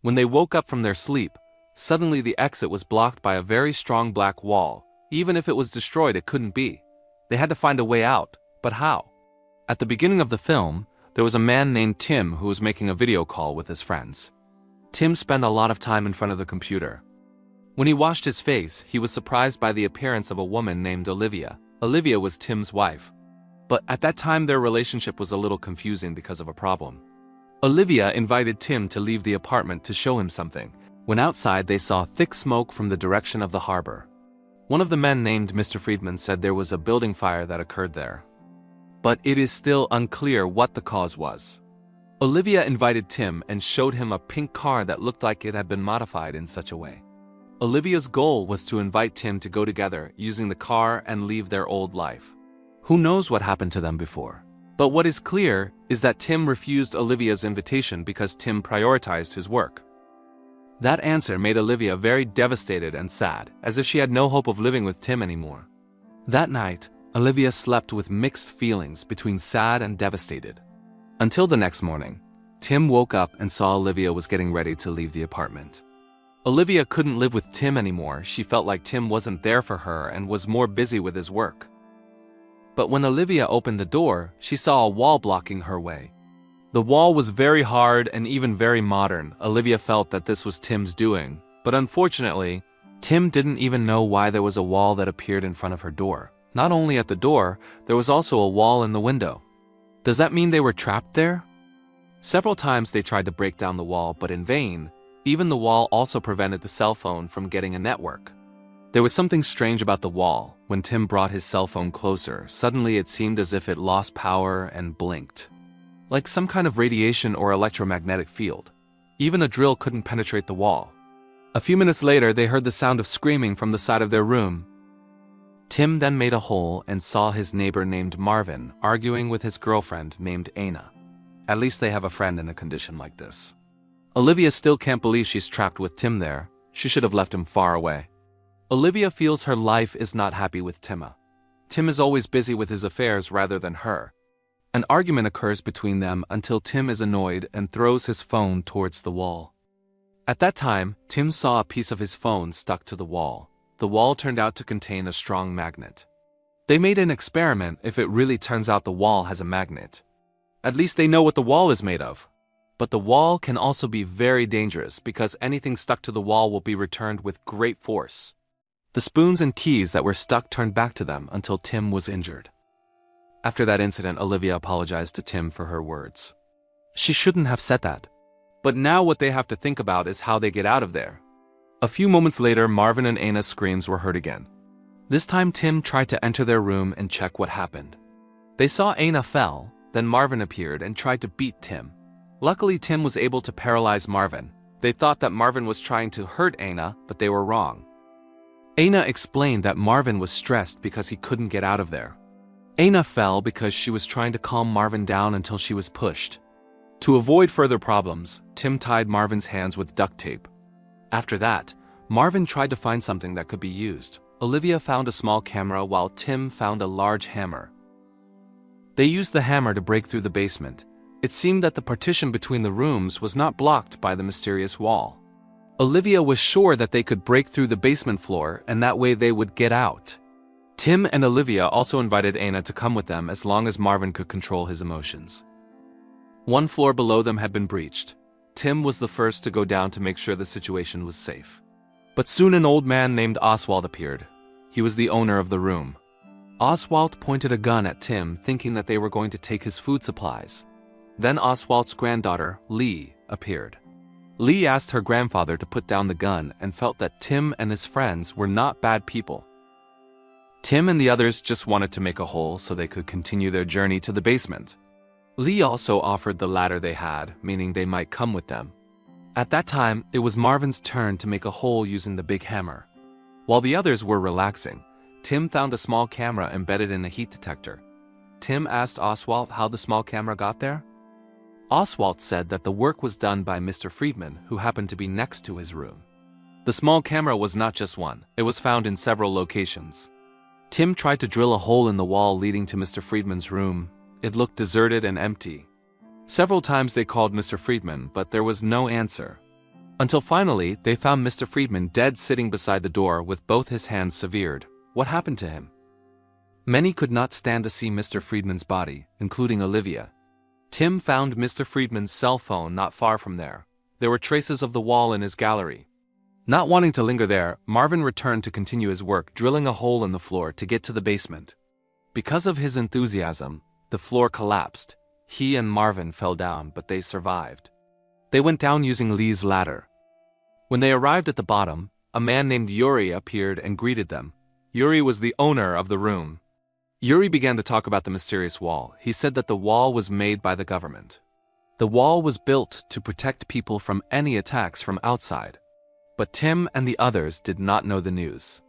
When they woke up from their sleep, suddenly the exit was blocked by a very strong black wall. Even if it was destroyed, it couldn't be. They had to find a way out, but how? At the beginning of the film, there was a man named Tim who was making a video call with his friends. Tim spent a lot of time in front of the computer. When he washed his face, he was surprised by the appearance of a woman named Olivia. Olivia was Tim's wife. But at that time their relationship was a little confusing because of a problem. Olivia invited Tim to leave the apartment to show him something. When outside, they saw thick smoke from the direction of the harbor. One of the men named Mr. Friedman said there was a building fire that occurred there. But it is still unclear what the cause was. Olivia invited Tim and showed him a pink car that looked like it had been modified in such a way. Olivia's goal was to invite Tim to go together using the car and leave their old life. Who knows what happened to them before? But what is clear is that Tim refused Olivia's invitation because Tim prioritized his work. That answer made Olivia very devastated and sad, as if she had no hope of living with Tim anymore. That night, Olivia slept with mixed feelings between sad and devastated. Until the next morning, Tim woke up and saw Olivia was getting ready to leave the apartment. Olivia couldn't live with Tim anymore. She felt like Tim wasn't there for her and was more busy with his work. But when Olivia opened the door, she saw a wall blocking her way. The wall was very hard and even very modern. Olivia felt that this was Tim's doing, but unfortunately, Tim didn't even know why there was a wall that appeared in front of her door. Not only at the door, there was also a wall in the window. Does that mean they were trapped there? Several times they tried to break down the wall, but in vain. Even the wall also prevented the cell phone from getting a network. There was something strange about the wall. When Tim brought his cell phone closer, suddenly it seemed as if it lost power and blinked. Like some kind of radiation or electromagnetic field. Even a drill couldn't penetrate the wall. A few minutes later, they heard the sound of screaming from the side of their room. Tim then made a hole and saw his neighbor named Marvin arguing with his girlfriend named Anna. At least they have a friend in a condition like this. Olivia still can't believe she's trapped with Tim there. She should have left him far away. Olivia feels her life is not happy with Timma. Tim is always busy with his affairs rather than her. An argument occurs between them until Tim is annoyed and throws his phone towards the wall. At that time, Tim saw a piece of his phone stuck to the wall. The wall turned out to contain a strong magnet. They made an experiment if it really turns out the wall has a magnet. At least they know what the wall is made of. But the wall can also be very dangerous because anything stuck to the wall will be returned with great force. The spoons and keys that were stuck turned back to them until Tim was injured. After that incident, Olivia apologized to Tim for her words. She shouldn't have said that. But now what they have to think about is how they get out of there. A few moments later, Marvin and Anna's screams were heard again. This time Tim tried to enter their room and check what happened. They saw Anna fell, then Marvin appeared and tried to beat Tim. Luckily, Tim was able to paralyze Marvin. They thought that Marvin was trying to hurt Anna, but they were wrong. Anna explained that Marvin was stressed because he couldn't get out of there. Anna fell because she was trying to calm Marvin down until she was pushed. To avoid further problems, Tim tied Marvin's hands with duct tape. After that, Marvin tried to find something that could be used. Olivia found a small camera while Tim found a large hammer. They used the hammer to break through the basement. It seemed that the partition between the rooms was not blocked by the mysterious wall. Olivia was sure that they could break through the basement floor and that way they would get out. Tim and Olivia also invited Anna to come with them as long as Marvin could control his emotions. One floor below them had been breached. Tim was the first to go down to make sure the situation was safe. But soon an old man named Oswald appeared. He was the owner of the room. Oswald pointed a gun at Tim, thinking that they were going to take his food supplies. Then Oswald's granddaughter, Lee, appeared. Lee asked her grandfather to put down the gun and felt that Tim and his friends were not bad people. Tim and the others just wanted to make a hole so they could continue their journey to the basement. Lee also offered the ladder they had, meaning they might come with them. At that time, it was Marvin's turn to make a hole using the big hammer. While the others were relaxing, Tim found a small camera embedded in a heat detector. Tim asked Oswald how the small camera got there. Oswald said that the work was done by Mr. Friedman, who happened to be next to his room. The small camera was not just one, it was found in several locations. Tim tried to drill a hole in the wall leading to Mr. Friedman's room. It looked deserted and empty. Several times they called Mr. Friedman, but there was no answer. Until finally, they found Mr. Friedman dead sitting beside the door with both his hands severed. What happened to him? Many could not stand to see Mr. Friedman's body, including Olivia. Tim found Mr. Friedman's cell phone not far from there. There were traces of the wall in his gallery. Not wanting to linger there, Marvin returned to continue his work, drilling a hole in the floor to get to the basement. Because of his enthusiasm, the floor collapsed. He and Marvin fell down, but they survived. They went down using Lee's ladder. When they arrived at the bottom, a man named Yuri appeared and greeted them. Yuri was the owner of the room. Yuri began to talk about the mysterious wall. He said that the wall was made by the government. The wall was built to protect people from any attacks from outside. But Tim and the others did not know the news.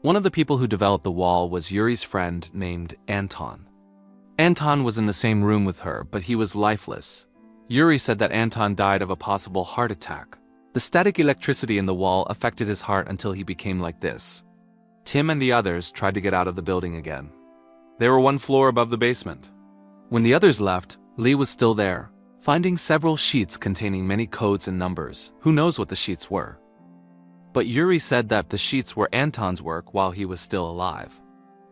One of the people who developed the wall was Yuri's friend named Anton. Anton was in the same room with her, but he was lifeless. Yuri said that Anton died of a possible heart attack. The static electricity in the wall affected his heart until he became like this. Tim and the others tried to get out of the building again. They were one floor above the basement. When the others left, Lee was still there, finding several sheets containing many codes and numbers. Who knows what the sheets were? But Yuri said that the sheets were Anton's work while he was still alive.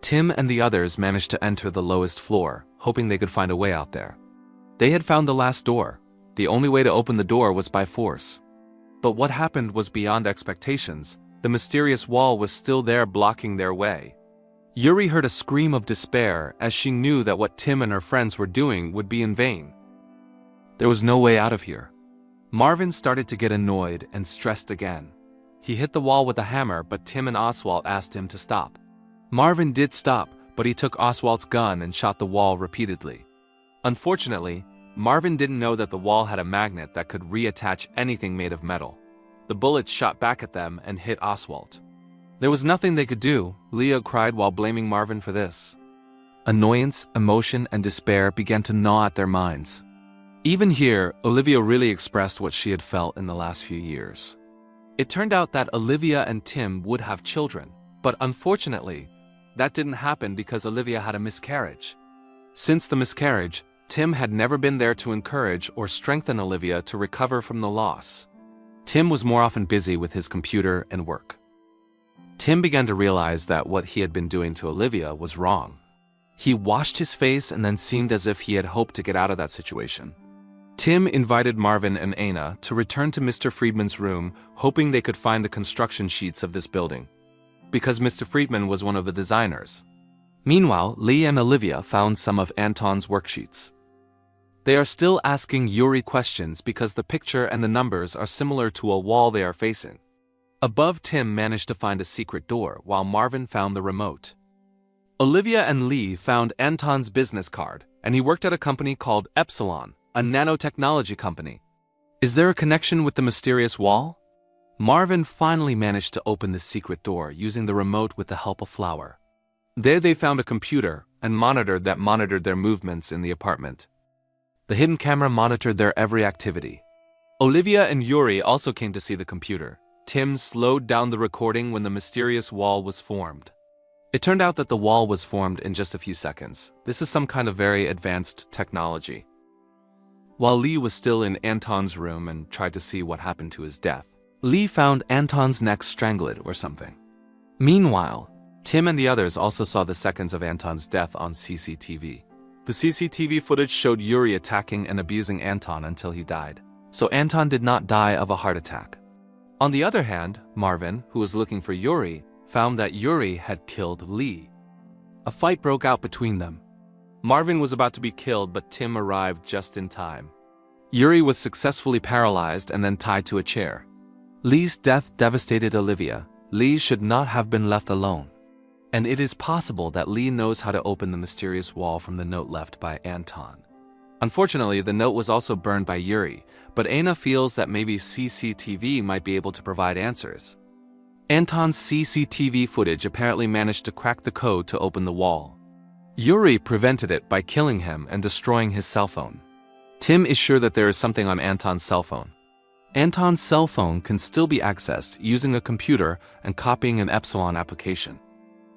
Tim and the others managed to enter the lowest floor, hoping they could find a way out there. They had found the last door. The only way to open the door was by force. But what happened was beyond expectations. The mysterious wall was still there, blocking their way. Yuri heard a scream of despair as she knew that what Tim and her friends were doing would be in vain. There was no way out of here. Marvin started to get annoyed and stressed again. He hit the wall with a hammer, but Tim and Oswald asked him to stop. Marvin did stop, but he took Oswald's gun and shot the wall repeatedly. Unfortunately, Marvin didn't know that the wall had a magnet that could reattach anything made of metal. The bullets shot back at them and hit Oswald. There was nothing they could do. Leah cried while blaming Marvin for this. Annoyance, emotion, and despair began to gnaw at their minds. Even here, Olivia really expressed what she had felt in the last few years. It turned out that Olivia and Tim would have children, but unfortunately, that didn't happen because Olivia had a miscarriage. Since the miscarriage, Tim had never been there to encourage or strengthen Olivia to recover from the loss. Tim was more often busy with his computer and work. Tim began to realize that what he had been doing to Olivia was wrong. He washed his face and then seemed as if he had hoped to get out of that situation. Tim invited Marvin and Anna to return to Mr. Friedman's room, hoping they could find the construction sheets of this building, because Mr. Friedman was one of the designers. Meanwhile, Lee and Olivia found some of Anton's worksheets. They are still asking Yuri questions because the picture and the numbers are similar to a wall they are facing. Above, Tim managed to find a secret door, while Marvin found the remote. Olivia and Lee found Anton's business card, and he worked at a company called Epsilon, a nanotechnology company. Is there a connection with the mysterious wall? Marvin finally managed to open the secret door using the remote with the help of Flower. There they found a computer and monitor that monitored their movements in the apartment. The hidden camera monitored their every activity. Olivia and Yuri also came to see the computer. Tim slowed down the recording when the mysterious wall was formed. It turned out that the wall was formed in just a few seconds. This is some kind of very advanced technology. While Lee was still in Anton's room and tried to see what happened to his death, Lee found Anton's neck strangled or something. Meanwhile, Tim and the others also saw the seconds of Anton's death on CCTV. The CCTV footage showed Yuri attacking and abusing Anton until he died. So Anton did not die of a heart attack. On the other hand, Marvin, who was looking for Yuri, found that Yuri had killed Lee. A fight broke out between them. Marvin was about to be killed, but Tim arrived just in time. Yuri was successfully paralyzed and then tied to a chair. Lee's death devastated Olivia. Lee should not have been left alone. And it is possible that Lee knows how to open the mysterious wall from the note left by Anton. Unfortunately, the note was also burned by Yuri, but Anna feels that maybe CCTV might be able to provide answers. Anton's CCTV footage apparently managed to crack the code to open the wall. Yuri prevented it by killing him and destroying his cell phone. Tim is sure that there is something on Anton's cell phone. Anton's cell phone can still be accessed using a computer and copying an Epsilon application.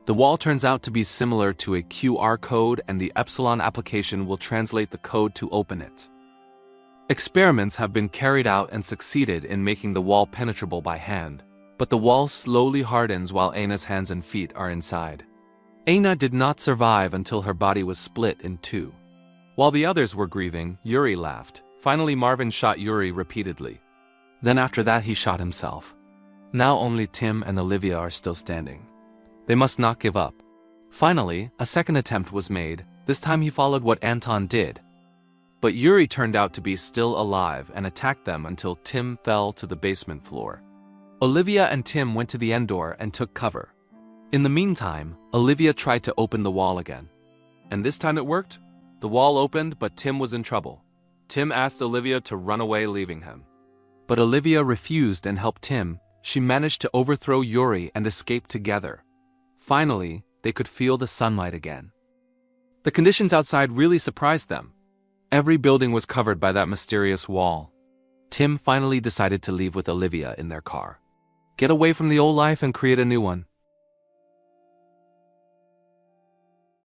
The wall turns out to be similar to a QR code, and the Epsilon application will translate the code to open it. Experiments have been carried out and succeeded in making the wall penetrable by hand, but the wall slowly hardens while Anna's hands and feet are inside. Anna did not survive until her body was split in two. While the others were grieving, Yuri laughed. Finally, Marvin shot Yuri repeatedly. Then after that, he shot himself. Now only Tim and Olivia are still standing. They must not give up. Finally, a second attempt was made. This time he followed what Anton did. But Yuri turned out to be still alive and attacked them until Tim fell to the basement floor. Olivia and Tim went to the end door and took cover. In the meantime, Olivia tried to open the wall again. And this time it worked. The wall opened, but Tim was in trouble. Tim asked Olivia to run away, leaving him. But Olivia refused and helped Tim. She managed to overthrow Yuri and escape together. Finally, they could feel the sunlight again. The conditions outside really surprised them. Every building was covered by that mysterious wall. Tim finally decided to leave with Olivia in their car. Get away from the old life and create a new one.